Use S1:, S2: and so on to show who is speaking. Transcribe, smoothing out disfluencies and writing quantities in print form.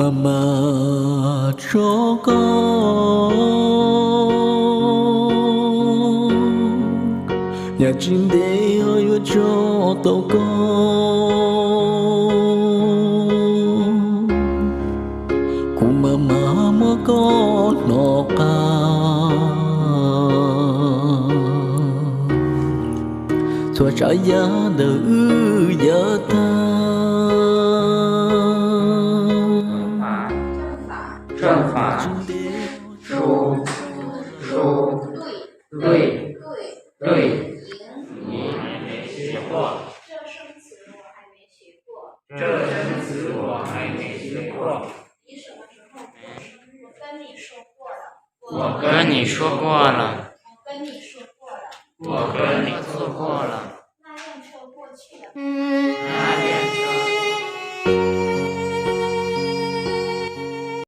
S1: 妈妈说过，nhà chim để ơi cho tàu cô mama mua có nó ca xóa trái giá đỡ giá ta
S2: 正法，书，对，你还没学过，这生词我还没学过。你什么时候过生日？我跟你说过了。我跟你说过了。